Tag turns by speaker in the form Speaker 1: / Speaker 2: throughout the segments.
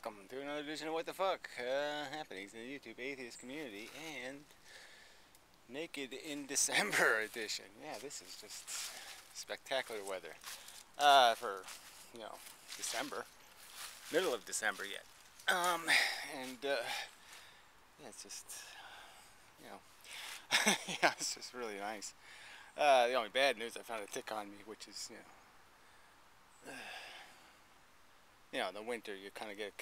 Speaker 1: welcome to another edition of What the Fuck Happenings in the YouTube Atheist Community and Naked in December edition. Yeah, this is just spectacular weather for, December. Middle of December yet. Yeah, it's just, yeah, it's just really nice. The only bad news, I found a tick on me, which is, in the winter you kind of get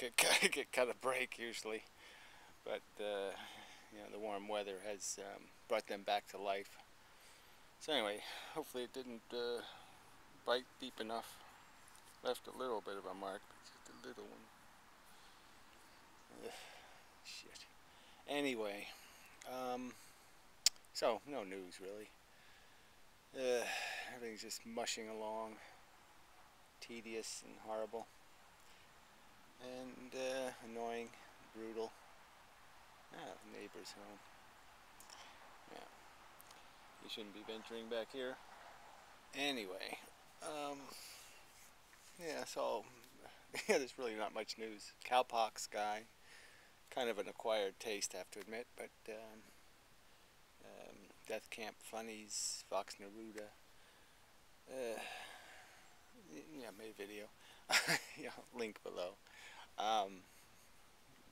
Speaker 1: cut a break usually, but the warm weather has brought them back to life. So anyway, hopefully it didn't bite deep enough. Left a little bit of a mark, but just a little one. Shit. Anyway, so no news really. Everything's just mushing along, tedious and horrible. And annoying, brutal. Neighbor's home. Yeah, you shouldn't be venturing back here. Anyway, yeah, so there's really not much news. Cowpox guy, kind of an acquired taste, I have to admit, but Death Camp Funnies, Fox Neruda. Yeah, made a video. Yeah, link below.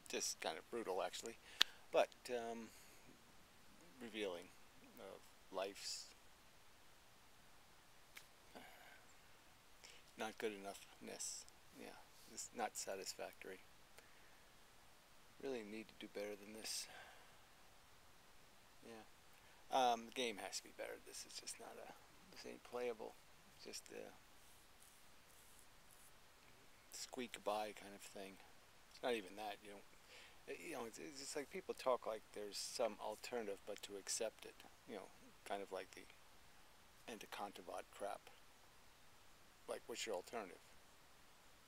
Speaker 1: Just kind of brutal actually, but revealing of life's not good enoughness. Yeah, it's not satisfactory. Really need to do better than this. Yeah, the game has to be better. This is just not this ain't playable. It's just a squeak by kind of thing. It's not even that, it's just like people talk like there's some alternative but to accept it, kind of like the anti-Contavad crap. Like, what's your alternative?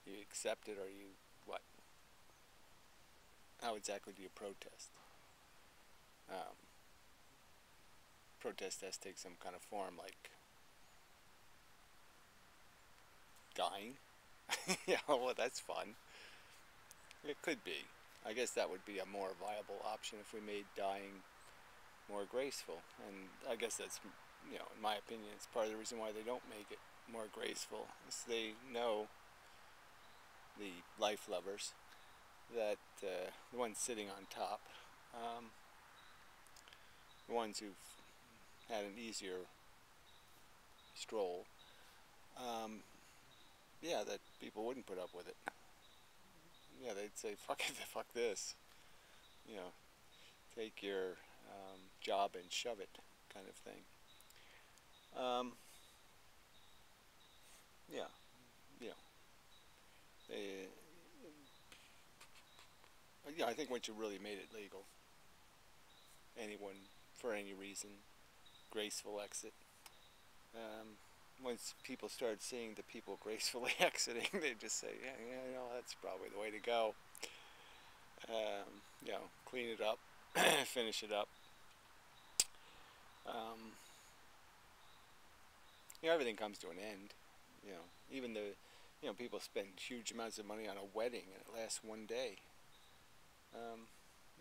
Speaker 1: You accept it, or you what? How exactly do you protest? Protest has to take some kind of form, like dying. Yeah, well, that's fun. It could be. I guess that would be a more viable option if we made dying more graceful. And I guess that's, in my opinion, it's part of the reason why they don't make it more graceful. Is they know, the life lovers, that the ones sitting on top, the ones who've had an easier stroll, yeah, that people wouldn't put up with it. Yeah, they'd say, fuck it, fuck this. Take your job and shove it, kind of thing. Yeah, they, I think once you really made it legal, anyone, for any reason, graceful exit. Once people start seeing the people gracefully exiting, they just say, yeah, that's probably the way to go. Clean it up, finish it up. Everything comes to an end. Even the, people spend huge amounts of money on a wedding and it lasts one day.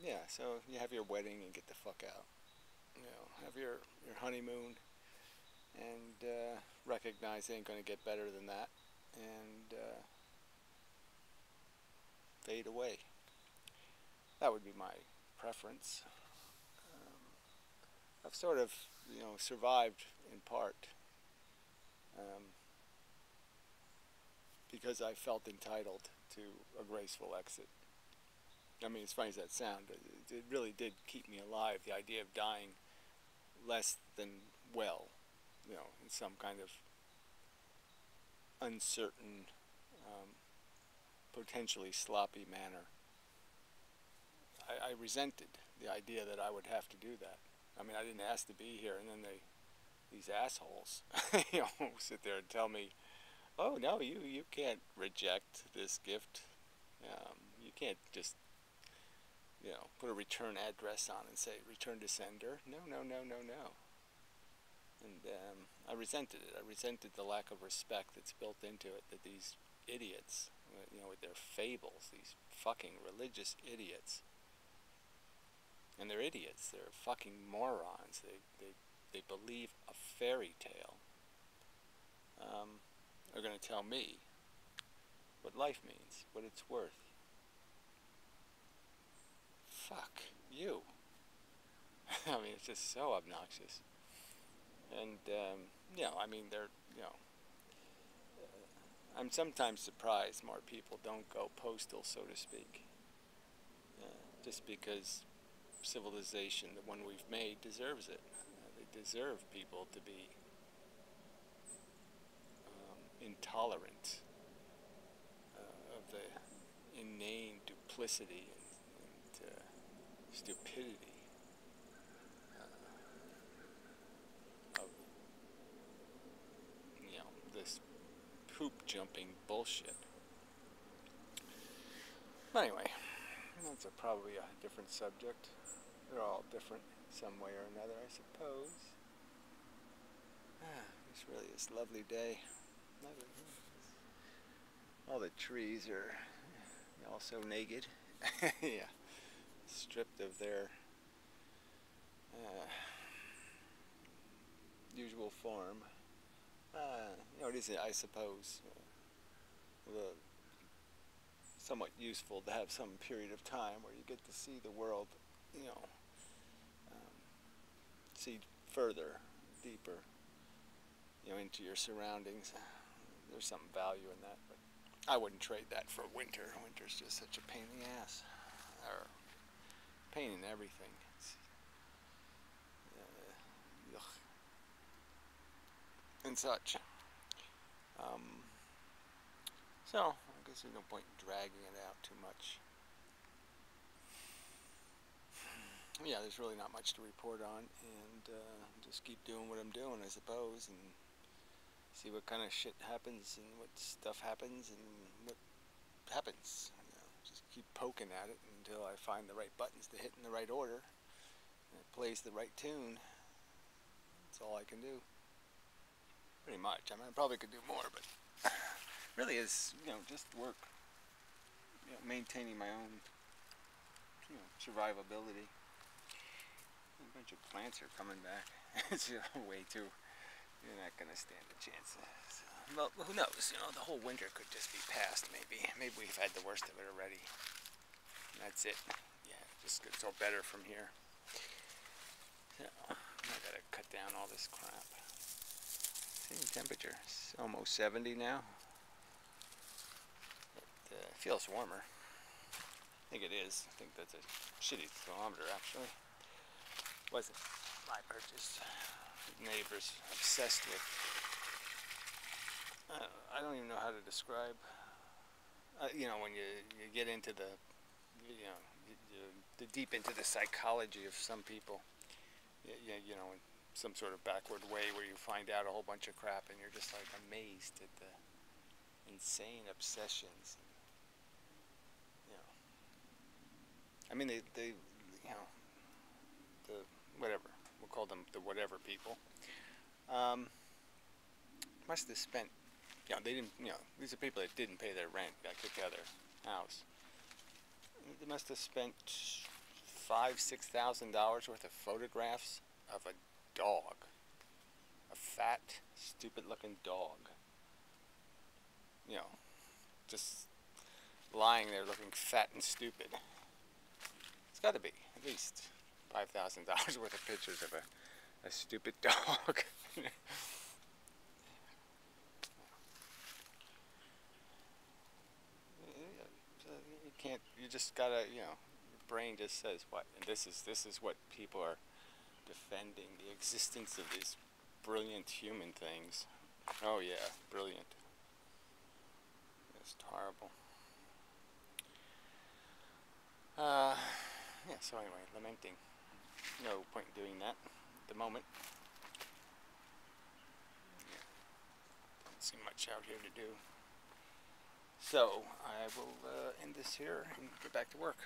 Speaker 1: Yeah, so you have your wedding and get the fuck out. Have your honeymoon and recognize it ain't going to get better than that, and fade away. That would be my preference. I've sort of, survived in part because I felt entitled to a graceful exit. I mean, as funny as that sounds, it really did keep me alive, the idea of dying less than well, in some kind of uncertain, potentially sloppy manner. I resented the idea that I would have to do that. I mean, I didn't ask to be here, and then these assholes, sit there and tell me, oh, no, you can't reject this gift. You can't just, put a return address on and say, return to sender. No. And I resented it. I resented the lack of respect that's built into it, that these idiots, with their fables, these fucking religious idiots. And they're idiots. They're fucking morons. They believe a fairy tale. Are going to tell me what life means, what it's worth. Fuck you. I mean, it's just so obnoxious. And, I mean, they're, I'm sometimes surprised more people don't go postal, so to speak. Just because civilization, the one we've made, deserves it. They deserve people to be intolerant of the inane duplicity and stupidity of, this hoop jumping bullshit. Anyway, that's probably a different subject. They're all different some way or another, I suppose. This really is a lovely day. All the trees are also naked. Yeah, stripped of their usual form. It is, I suppose, somewhat useful to have some period of time where you get to see the world, see further, deeper, into your surroundings. There's some value in that, but I wouldn't trade that for winter. Winter's just such a pain in the ass, or pain in everything. It's, and such. So I guess there's no point in dragging it out too much. Yeah, there's really not much to report on, and just keep doing what I'm doing, I suppose, and see what kind of shit happens and what stuff happens and what happens. Just keep poking at it until I find the right buttons to hit in the right order and it plays the right tune. That's all I can do. Pretty much. I mean, I probably could do more, but really is, just work. Maintaining my own, survivability. A bunch of plants are coming back. It's way too. You're not gonna stand a chance. Well, who knows? The whole winter could just be past. Maybe we've had the worst of it already. That's it. Yeah, it just gets all better from here. So I gotta cut down all this crap. Same temperature. It's almost 70 now. It feels warmer. I think it is. I think that's a shitty thermometer, actually. Wasn't my purchase. Neighbors obsessed with. I don't even know how to describe. When you get into the, the deep into the psychology of some people. In some sort of backward way where you find out a whole bunch of crap and you're just like amazed at the insane obsessions. I mean, they the whatever, we'll call them the whatever people, must have spent, they didn't, these are people that didn't pay their rent, got kicked out of their house. They must have spent $5,000-$6,000 worth of photographs of a dog, a fat, stupid-looking dog, just lying there looking fat and stupid. It's got to be at least $5,000 worth of pictures of a stupid dog. You can't. You just gotta. Your brain just says what. And this is what people are defending: the existence of these brilliant human things. Oh yeah, brilliant. It's horrible. Yeah. So anyway, lamenting. No point in doing that at the moment. Yeah, don't see much out here to do. So I will end this here and get back to work.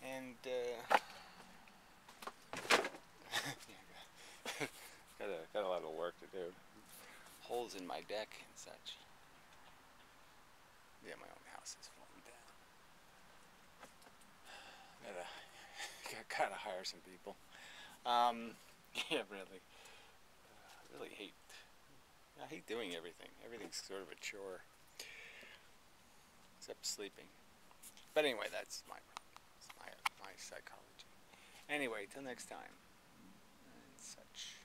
Speaker 1: And got a lot of work to do. Holes in my deck and such. Yeah, my own house is falling down. are some people. Yeah, really. I really hate. I hate doing everything. Everything's sort of a chore, except sleeping. But anyway, that's my psychology. Anyway, till next time. And such.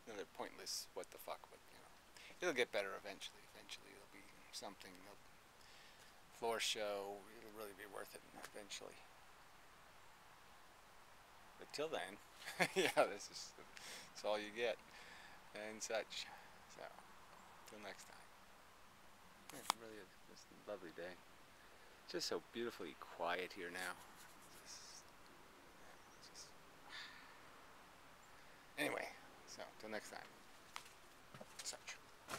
Speaker 1: Another pointless what the fuck, but it'll get better eventually. Eventually, it'll be something. Floor show. It'll really be worth it eventually. But till then, yeah, that's all you get, and such. So, till next time. Yeah, really, it's a lovely day. It's just so beautifully quiet here now. Just, anyway, so till next time.